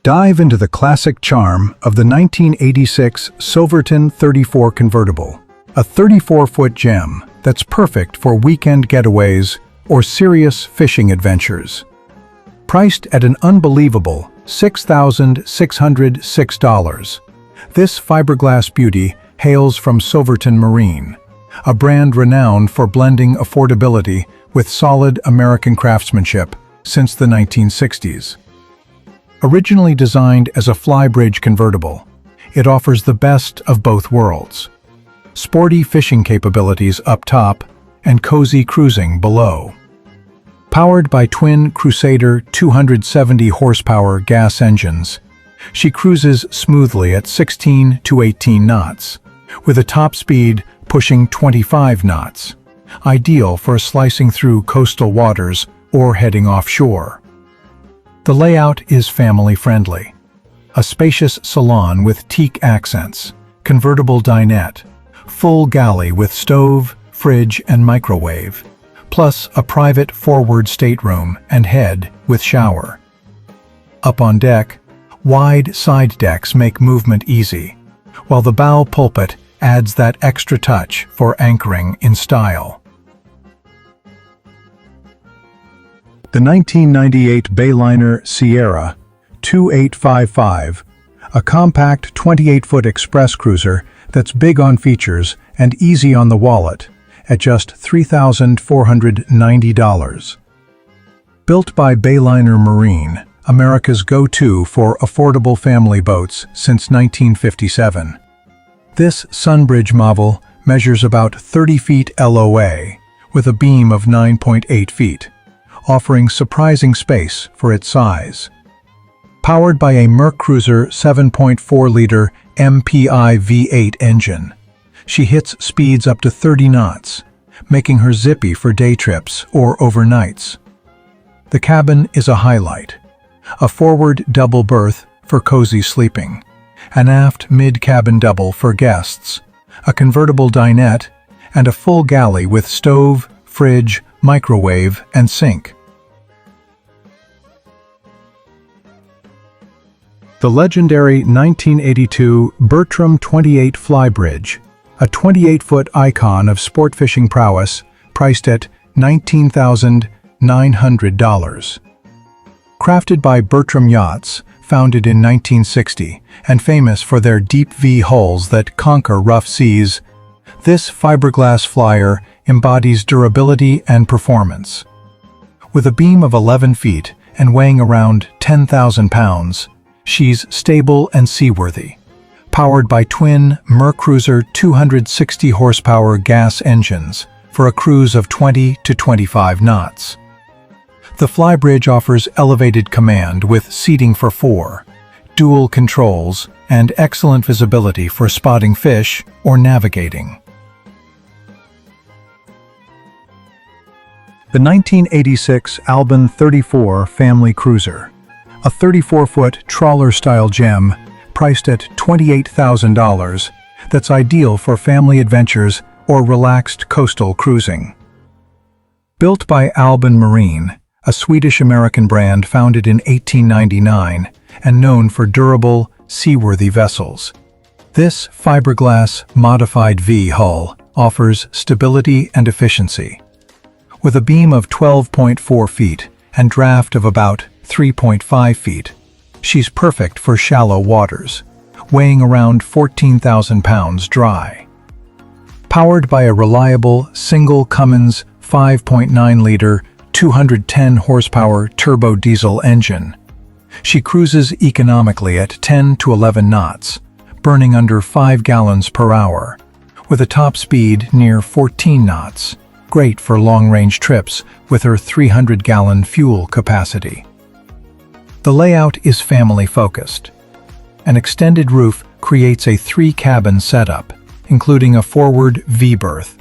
Dive into the classic charm of the 1986 Silverton 34 convertible, a 34-foot gem that's perfect for weekend getaways or serious fishing adventures. Priced at an unbelievable $6,606, this fiberglass beauty hails from Silverton Marine, a brand renowned for blending affordability with solid American craftsmanship since the 1960s. Originally designed as a flybridge convertible, it offers the best of both worlds: sporty fishing capabilities up top and cozy cruising below. Powered by twin Crusader 270 horsepower gas engines, she cruises smoothly at 16 to 18 knots, with a top speed pushing 25 knots, ideal for slicing through coastal waters or heading offshore. The layout is family-friendly. A spacious salon with teak accents, convertible dinette, full galley with stove, fridge, and microwave, plus a private forward stateroom and head with shower. Up on deck, wide side decks make movement easy, while the bow pulpit adds that extra touch for anchoring in style. The 1998 Bayliner Sierra 2855, a compact 28-foot express cruiser that's big on features and easy on the wallet, at just $3,490. Built by Bayliner Marine, America's go-to for affordable family boats since 1957. This Sunbridge model measures about 30 feet LOA with a beam of 9.8 feet. Offering surprising space for its size. Powered by a MerCruiser 7.4-liter MPI V8 engine, she hits speeds up to 30 knots, making her zippy for day trips or overnights. The cabin is a highlight. A forward double berth for cozy sleeping, an aft mid-cabin double for guests, a convertible dinette, and a full galley with stove, fridge, microwave, and sink. The legendary 1982 Bertram 28 flybridge, a 28-foot icon of sport fishing prowess, priced at $19,900. Crafted by Bertram Yachts, founded in 1960, and famous for their deep V hulls that conquer rough seas, this fiberglass flyer embodies durability and performance. With a beam of 11 feet and weighing around 10,000 pounds, she's stable and seaworthy. Powered by twin MerCruiser 260 horsepower gas engines for a cruise of 20 to 25 knots. The flybridge offers elevated command with seating for 4, dual controls, and excellent visibility for spotting fish or navigating. The 1986 Albin 34 family cruiser, a 34-foot trawler-style gem priced at $28,000 that's ideal for family adventures or relaxed coastal cruising. Built by Albin Marine, a Swedish-American brand founded in 1899 and known for durable, seaworthy vessels, this fiberglass modified V hull offers stability and efficiency. With a beam of 12.4 feet and draft of about 3.5 feet, she's perfect for shallow waters, weighing around 14,000 pounds dry. Powered by a reliable single Cummins 5.9-liter 210 horsepower turbo diesel engine, she cruises economically at 10 to 11 knots, burning under 5 gallons per hour, with a top speed near 14 knots, great for long-range trips with her 300-gallon fuel capacity. The layout is family-focused. An extended roof creates a 3-cabin setup, including a forward V-berth.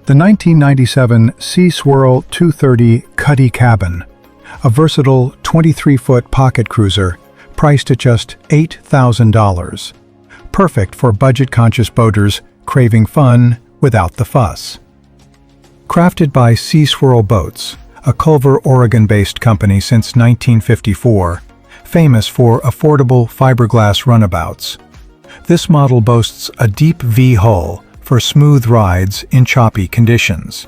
The 1997 Swirl 230 Cuddy cabin, a versatile 23-foot pocket cruiser priced at just $8,000. Perfect for budget-conscious boaters craving fun without the fuss. Crafted by Swirl Boats, a Culver, Oregon-based company since 1954, famous for affordable fiberglass runabouts. This model boasts a deep V hull for smooth rides in choppy conditions.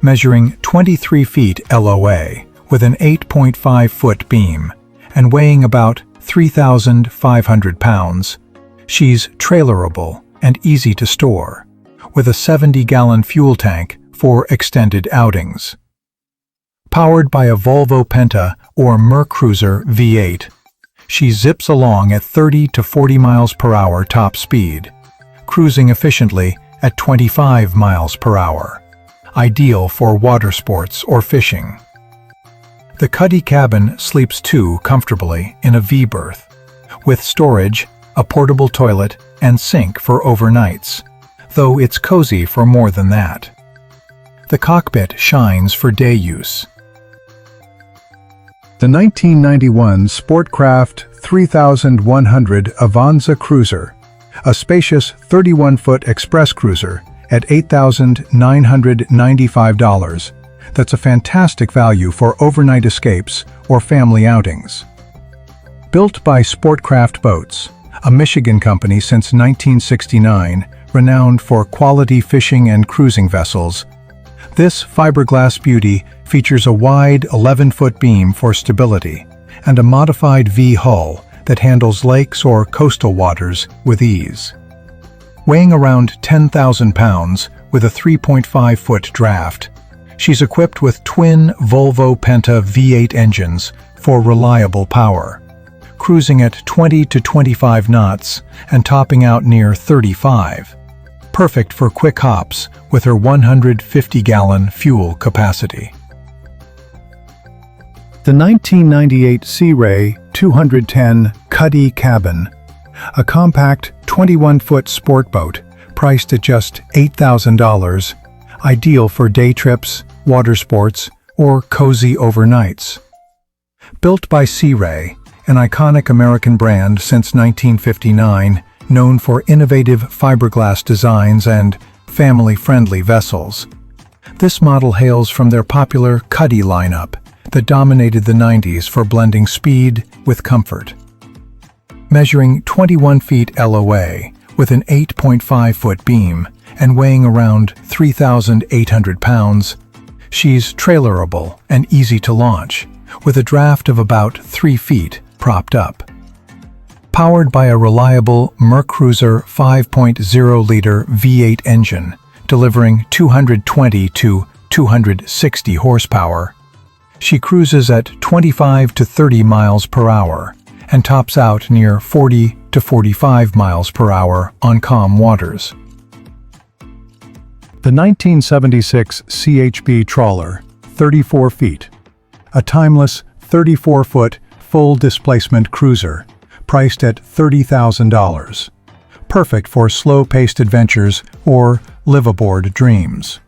Measuring 23 feet LOA with an 8.5-foot beam and weighing about 3,500 pounds, she's trailerable and easy to store, with a 70-gallon fuel tank for extended outings. Powered by a Volvo Penta or Mercruiser V8, she zips along at 30 to 40 miles per hour top speed, cruising efficiently at 25 miles per hour, ideal for water sports or fishing. The cuddy cabin sleeps two comfortably in a V-berth, with storage, a portable toilet, and sink for overnights, though it's cozy for more than that. The cockpit shines for day use. The 1991 Sportcraft 3100 Avanza cruiser, a spacious 31-foot express cruiser at $8,995. That's a fantastic value for overnight escapes or family outings. Built by Sportcraft Boats, a Michigan company since 1969, renowned for quality fishing and cruising vessels, this fiberglass beauty features a wide 11-foot beam for stability and a modified V hull that handles lakes or coastal waters with ease. Weighing around 10,000 pounds with a 3.5-foot draft, she's equipped with twin Volvo Penta V8 engines for reliable power, cruising at 20 to 25 knots and topping out near 35. Perfect for quick hops with her 150-gallon fuel capacity. The 1998 Sea Ray 210 Cuddy Cabin, a compact 21-foot sport boat priced at just $8,000, ideal for day trips, water sports, or cozy overnights. Built by Sea Ray, an iconic American brand since 1959, known for innovative fiberglass designs and family-friendly vessels. This model hails from their popular Cuddy lineup that dominated the 90s for blending speed with comfort. Measuring 21 feet LOA with an 8.5-foot beam and weighing around 3,800 pounds, she's trailerable and easy to launch, with a draft of about 3 feet propped up. Powered by a reliable Mercruiser 5.0-liter V8 engine, delivering 220 to 260 horsepower, she cruises at 25 to 30 miles per hour and tops out near 40 to 45 miles per hour on calm waters. The 1976 CHB trawler, 34 feet, a timeless 34-foot full-displacement cruiser, priced at $30,000. Perfect for slow-paced adventures or live-aboard dreams.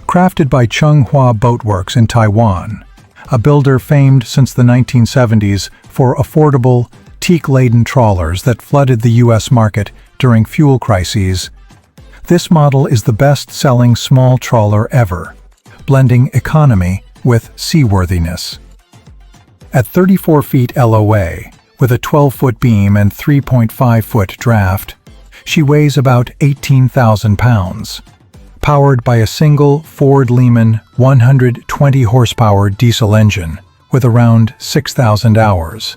Crafted by Chung-Hua Boatworks in Taiwan, a builder famed since the 1970s for affordable, teak-laden trawlers that flooded the U.S. market during fuel crises, this model is the best-selling small trawler ever, blending economy with seaworthiness. At 34 feet LOA, with a 12-foot beam and 3.5-foot draft, she weighs about 18,000 pounds. Powered by a single Ford Lehman 120-horsepower diesel engine with around 6,000 hours,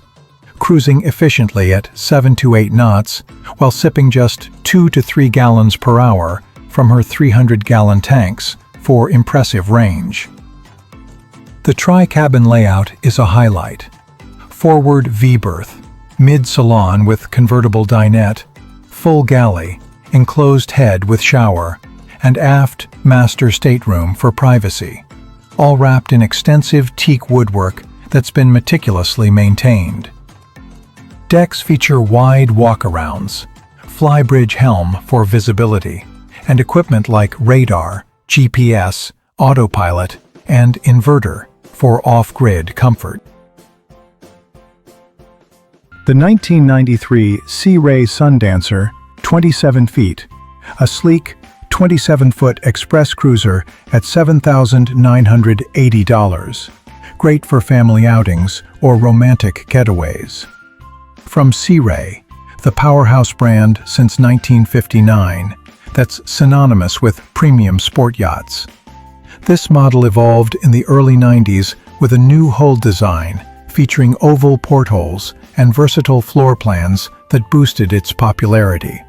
cruising efficiently at 7 to 8 knots while sipping just 2 to 3 gallons per hour from her 300-gallon tanks for impressive range. The tri-cabin layout is a highlight. Forward V-berth, mid-salon with convertible dinette, full galley, enclosed head with shower, and aft master stateroom for privacy, all wrapped in extensive teak woodwork that's been meticulously maintained. Decks feature wide walkarounds, flybridge helm for visibility, and equipment like radar, GPS, autopilot, and inverter for off-grid comfort. The 1993 Cray Sundancer, 27 feet, a sleek 27-foot express cruiser at $7,980. Great for family outings or romantic getaways. From Sea Ray, the powerhouse brand since 1959, that's synonymous with premium sport yachts. This model evolved in the early 90s with a new hull design featuring oval portholes and versatile floor plans that boosted its popularity.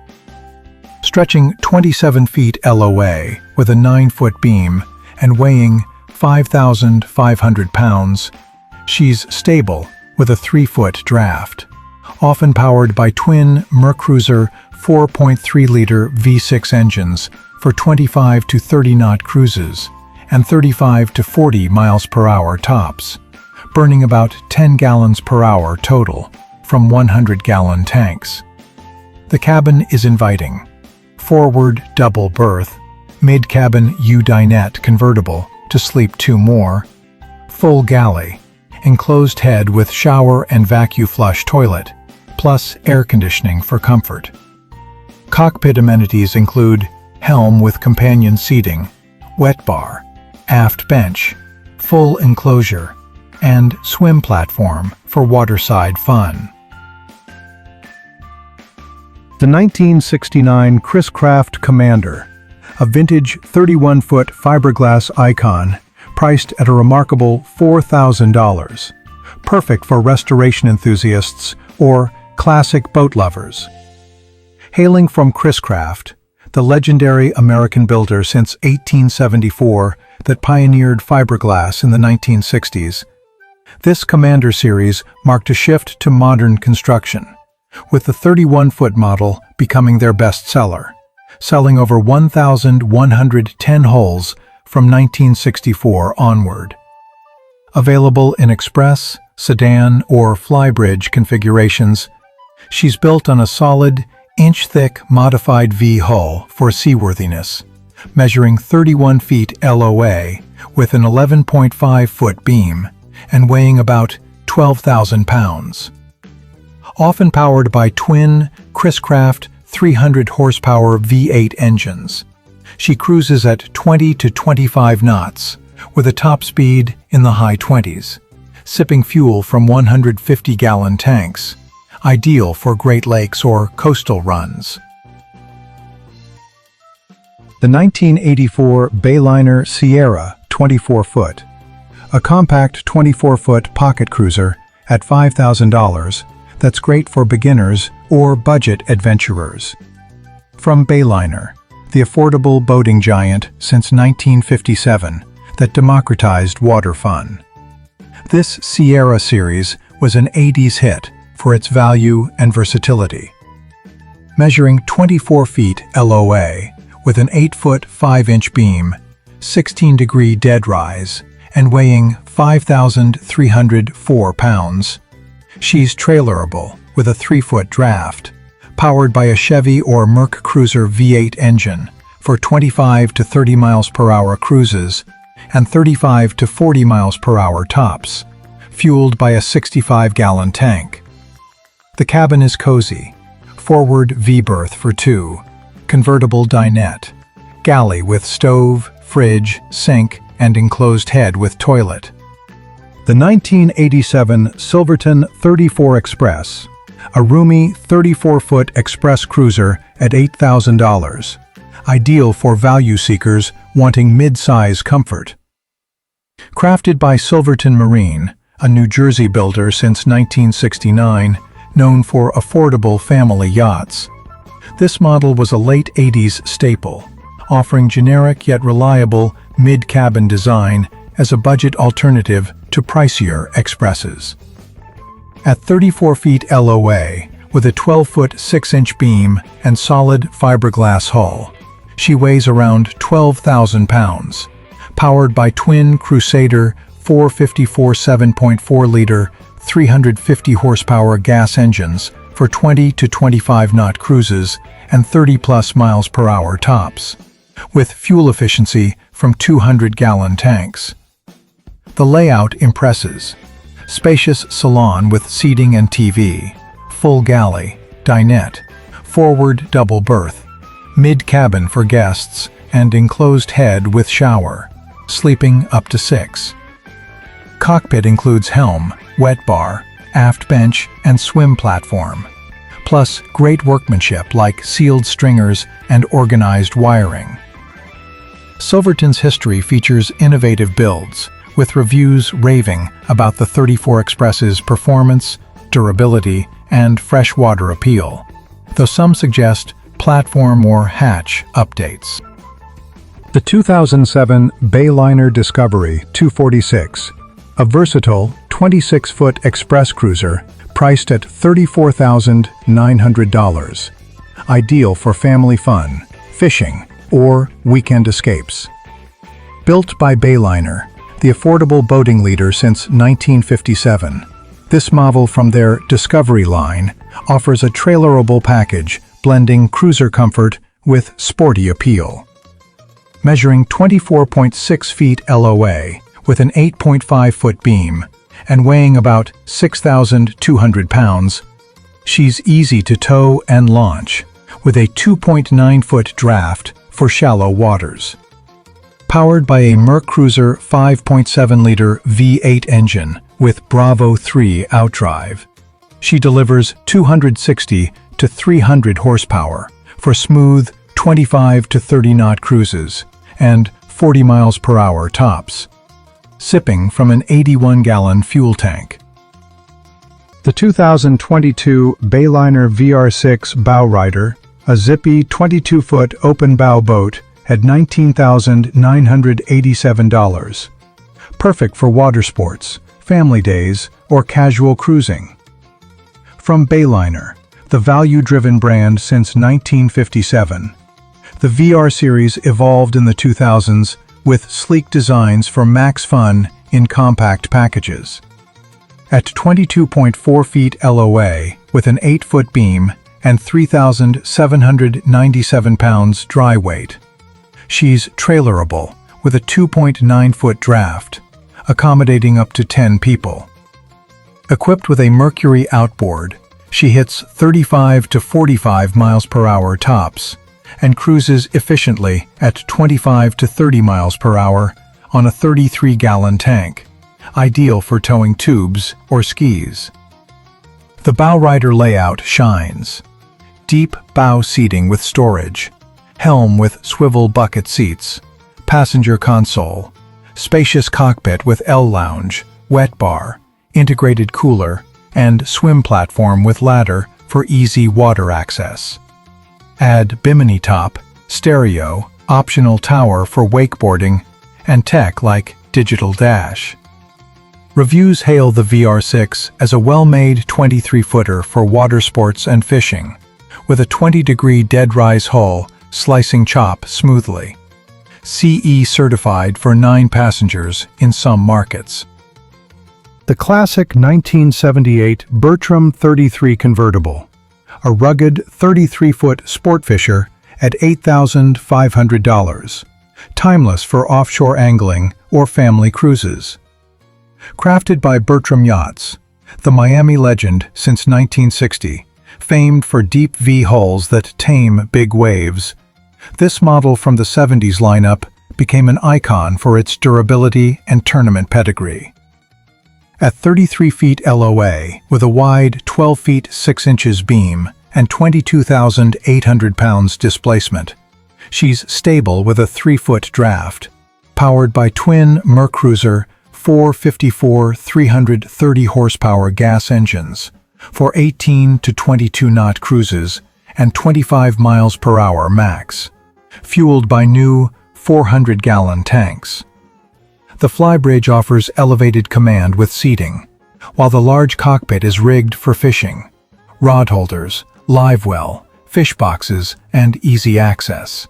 Stretching 27 feet LOA with a 9-foot beam and weighing 5,500 pounds, she's stable with a 3-foot draft. Often powered by twin Mercruiser 4.3-liter V6 engines for 25 to 30 knot cruises and 35 to 40 miles per hour tops, burning about 10 gallons per hour total from 100-gallon tanks. The cabin is inviting. Forward double berth, mid-cabin U-dinette convertible to sleep 2 more, full galley, enclosed head with shower and vacuum flush toilet, plus air conditioning for comfort. Cockpit amenities include helm with companion seating, wet bar, aft bench, full enclosure, and swim platform for waterside fun. The 1969 Sportcraft Commander, a vintage 31-foot fiberglass icon priced at a remarkable $4,000. Perfect for restoration enthusiasts or classic boat lovers. Hailing from Sportcraft, the legendary American builder since 1874 that pioneered fiberglass in the 1960s, this Commander series marked a shift to modern construction, with the 31-foot model becoming their best seller, selling over 1,110 hulls from 1964 onward. Available in express, sedan, or flybridge configurations, she's built on a solid, inch-thick modified V hull for seaworthiness, measuring 31 feet LOA with an 11.5-foot beam and weighing about 12,000 pounds. Often powered by twin Sportcraft 300-horsepower V8 engines, she cruises at 20 to 25 knots with a top speed in the high 20s, sipping fuel from 150-gallon tanks, ideal for Great Lakes or coastal runs. The 1984 Bayliner Sierra 24-foot, a compact 24-foot pocket cruiser at $5,000 that's great for beginners or budget adventurers. From Bayliner, the affordable boating giant since 1957 that democratized water fun. This Sierra series was an 80s hit for its value and versatility. Measuring 24 feet LOA with an 8-foot 5-inch beam, 16-degree dead rise, and weighing 5,304 pounds, she's trailerable with a 3-foot draft, powered by a Chevy or Mercruiser V8 engine for 25 to 30 miles per hour cruises and 35 to 40 miles per hour tops, fueled by a 65-gallon tank. The cabin is cozy, forward V-berth for 2, convertible dinette, galley with stove, fridge, sink, and enclosed head with toilet. The 1987 Silverton 34 Express, a roomy 34-foot express cruiser at $8,000, ideal for value seekers wanting mid-size comfort. Crafted by Silverton Marine, a New Jersey builder since 1969, known for affordable family yachts. This model was a late 80s staple, offering generic yet reliable mid-cabin design as a budget alternative to pricier expresses. At 34 feet LOA, with a 12-foot 6-inch beam and solid fiberglass hull, she weighs around 12,000 pounds, powered by twin Crusader 454 7.4-liter 350 horsepower gas engines for 20 to 25 knot cruises and 30+ miles per hour tops, with fuel efficiency from 200-gallon tanks. The layout impresses. Spacious salon with seating and TV, full galley, dinette, forward double berth, mid-cabin for guests, and enclosed head with shower, sleeping up to 6. Cockpit includes helm, wet bar, aft bench, and swim platform, plus great workmanship like sealed stringers and organized wiring. Silverton's history features innovative builds, with reviews raving about the 34 Express's performance, durability, and freshwater appeal, though some suggest platform or hatch updates. The 2007 Bayliner Discovery 246, a versatile 26-foot express cruiser priced at $34,900, ideal for family fun, fishing, or weekend escapes. Built by Bayliner, the affordable boating leader since 1957, this model from their Discovery line offers a trailerable package blending cruiser comfort with sporty appeal. Measuring 24.6 feet LOA with an 8.5-foot beam and weighing about 6,200 pounds, she's easy to tow and launch with a 2.9-foot draft for shallow waters. Powered by a MerCruiser 5.7-liter V8 engine with Bravo 3 outdrive, she delivers 260 to 300 horsepower for smooth 25 to 30 knot cruises and 40 miles per hour tops, sipping from an 81-gallon fuel tank. The 2022 Bayliner VR6 bowrider, a zippy 22-foot open bow boat, at $19,987. Perfect for water sports, family days, or casual cruising. From Bayliner, the value-driven brand since 1957, the VR series evolved in the 2000s with sleek designs for max fun in compact packages. At 22.4 feet LOA with an 8-foot beam and 3,797 pounds dry weight, she's trailerable with a 2.9-foot draft, accommodating up to 10 people. Equipped with a Mercury outboard, she hits 35 to 45 miles per hour tops and cruises efficiently at 25 to 30 miles per hour on a 33-gallon tank, ideal for towing tubes or skis. The bowrider layout shines. Deep bow seating with storage, helm with swivel bucket seats, passenger console, spacious cockpit with L-lounge, wet bar, integrated cooler, and swim platform with ladder for easy water access. Add bimini top, stereo, optional tower for wakeboarding, and tech like digital dash. Reviews hail the VR6 as a well-made 23-footer for water sports and fishing, with a 20-degree dead-rise hull slicing chop smoothly. CE certified for 9 passengers in some markets. The classic 1978 Bertram 33 convertible, a rugged 33-foot sport fisher at $8,500, timeless for offshore angling or family cruises. Crafted by Bertram Yachts, the Miami legend since 1960, famed for deep V hulls that tame big waves, this model from the 70s lineup became an icon for its durability and tournament pedigree. At 33 feet LOA, with a wide 12 feet 6 inches beam and 22,800 pounds displacement, she's stable with a 3-foot draft, powered by twin MerCruiser 454 330 horsepower gas engines for 18 to 22 knot cruises and 25 miles per hour max, fueled by new 400-gallon tanks. The flybridge offers elevated command with seating, while the large cockpit is rigged for fishing, rod holders, live well, fish boxes, and easy access.